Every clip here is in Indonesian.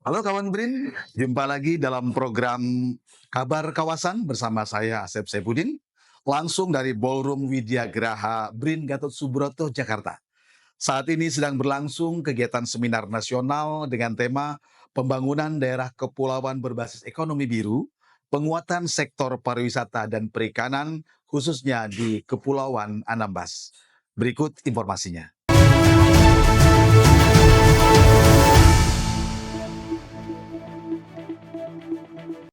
Halo kawan Brin, jumpa lagi dalam program Kabar Kawasan bersama saya Asep Saipudin, langsung dari Ballroom Widya Graha Brin Gatot Subroto, Jakarta. Saat ini sedang berlangsung kegiatan seminar nasional dengan tema Pembangunan Daerah Kepulauan Berbasis Ekonomi Biru, Penguatan Sektor Pariwisata dan Perikanan, khususnya di Kepulauan Anambas. Berikut informasinya.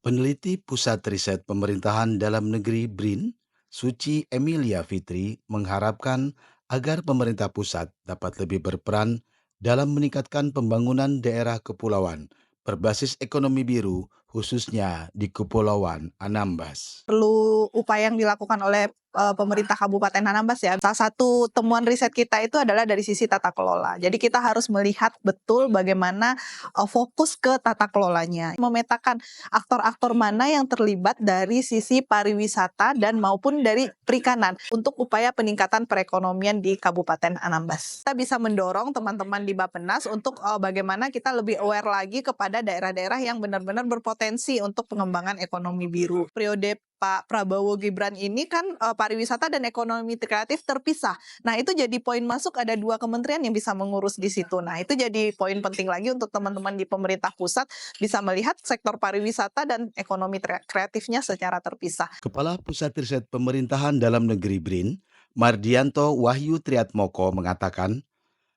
Peneliti Pusat Riset Pemerintahan Dalam Negeri BRIN, Suci Emilia Fitri, mengharapkan agar pemerintah pusat dapat lebih berperan dalam meningkatkan pembangunan daerah kepulauan berbasis ekonomi biru, khususnya di Kepulauan Anambas. Perlu upaya yang dilakukan oleh pemerintah Kabupaten Anambas ya. Salah satu temuan riset kita itu adalah dari sisi tata kelola. Jadi kita harus melihat betul bagaimana fokus ke tata kelolanya. Memetakan aktor-aktor mana yang terlibat dari sisi pariwisata dan maupun dari perikanan untuk upaya peningkatan perekonomian di Kabupaten Anambas. Kita bisa mendorong teman-teman di Bappenas untuk bagaimana kita lebih aware lagi kepada daerah-daerah yang benar-benar berpotensi untuk pengembangan ekonomi biru. Periode Pak Prabowo Gibran ini kan pariwisata dan ekonomi kreatif terpisah. Nah, itu jadi poin masuk, ada 2 kementerian yang bisa mengurus di situ. Nah, itu jadi poin penting lagi untuk teman-teman di pemerintah pusat bisa melihat sektor pariwisata dan ekonomi kreatifnya secara terpisah. Kepala Pusat Riset Pemerintahan Dalam Negeri BRIN, Mardianto Wahyu Triatmoko mengatakan,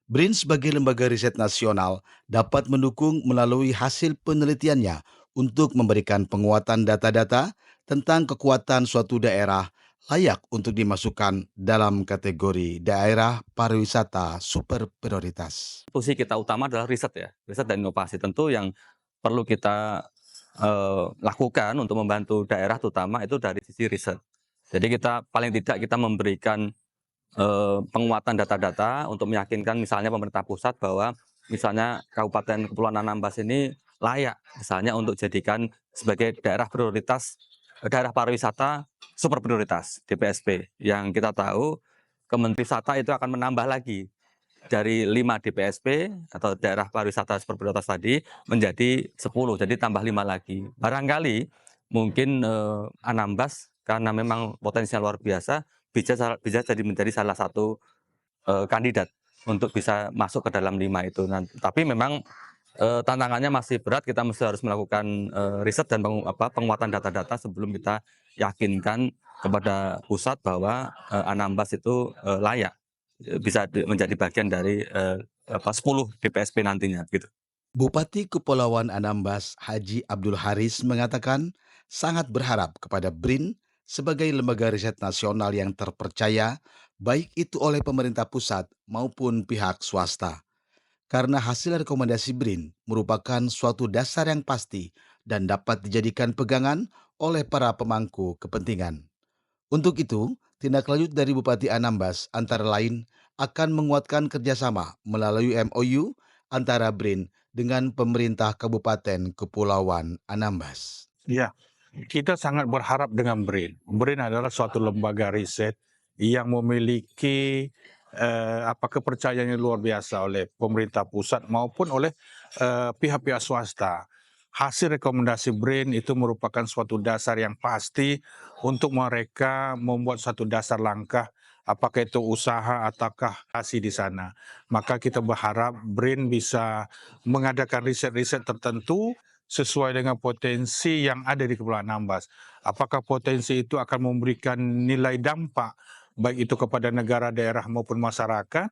BRIN sebagai lembaga riset nasional dapat mendukung melalui hasil penelitiannya untuk memberikan penguatan data-data tentang kekuatan suatu daerah layak untuk dimasukkan dalam kategori daerah pariwisata super prioritas. Fungsi kita utama adalah riset ya, riset dan inovasi. Tentu yang perlu kita lakukan untuk membantu daerah terutama itu dari sisi riset. Jadi kita paling tidak kita memberikan penguatan data-data untuk meyakinkan misalnya pemerintah pusat bahwa misalnya Kabupaten Kepulauan Anambas ini layak misalnya untuk jadikan sebagai daerah prioritas, daerah pariwisata super prioritas DPSP, yang kita tahu Kementerian Wisata itu akan menambah lagi dari 5 DPSP atau daerah pariwisata super prioritas tadi menjadi 10, jadi tambah 5 lagi. Barangkali mungkin Anambas karena memang potensial luar biasa bisa jadi menjadi salah satu kandidat untuk bisa masuk ke dalam 5 itu. Nah, tapi memang tantangannya masih berat, kita harus melakukan riset dan penguatan data-data sebelum kita yakinkan kepada pusat bahwa Anambas itu layak bisa menjadi bagian dari 10 DPSP nantinya gitu. Bupati Kepulauan Anambas Haji Abdul Haris mengatakan sangat berharap kepada BRIN sebagai lembaga riset nasional yang terpercaya, baik itu oleh pemerintah pusat maupun pihak swasta. Karena hasil rekomendasi BRIN merupakan suatu dasar yang pasti dan dapat dijadikan pegangan oleh para pemangku kepentingan. Untuk itu, tindak lanjut dari Bupati Anambas antara lain akan menguatkan kerjasama melalui MOU antara BRIN dengan pemerintah Kabupaten Kepulauan Anambas. Ya, kita sangat berharap dengan BRIN. BRIN adalah suatu lembaga riset yang memiliki kepercayaan yang luar biasa oleh pemerintah pusat maupun oleh pihak-pihak swasta. Hasil rekomendasi BRIN itu merupakan suatu dasar yang pasti untuk mereka membuat satu dasar langkah, apakah itu usaha ataukah hasil di sana. Maka kita berharap BRIN bisa mengadakan riset-riset tertentu sesuai dengan potensi yang ada di Kepulauan Anambas. Apakah potensi itu akan memberikan nilai dampak baik itu kepada negara, daerah maupun masyarakat?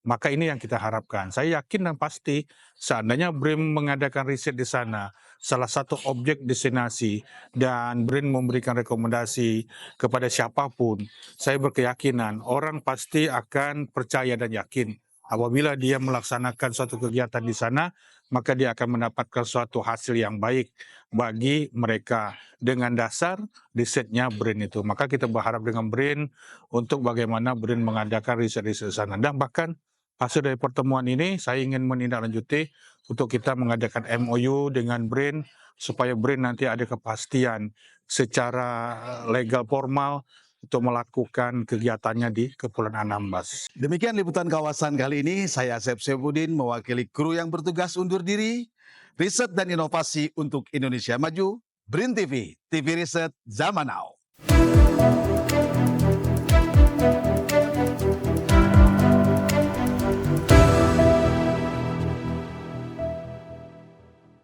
Maka ini yang kita harapkan. Saya yakin dan pasti seandainya BRIN mengadakan riset di sana, salah satu objek destinasi, dan BRIN memberikan rekomendasi kepada siapapun, saya berkeyakinan orang pasti akan percaya dan yakin. Apabila dia melaksanakan suatu kegiatan di sana, maka dia akan mendapatkan suatu hasil yang baik bagi mereka dengan dasar risetnya BRIN itu. Maka kita berharap dengan BRIN untuk bagaimana BRIN mengadakan riset-riset di sana. Dan bahkan hasil dari pertemuan ini saya ingin menindaklanjuti untuk kita mengadakan MOU dengan BRIN supaya BRIN nanti ada kepastian secara legal formal untuk melakukan kegiatannya di Kepulauan Anambas. Demikian liputan kawasan kali ini, saya Asep Saipudin mewakili kru yang bertugas undur diri. Riset dan inovasi untuk Indonesia maju, BRIN TV, TV Riset Zaman Now.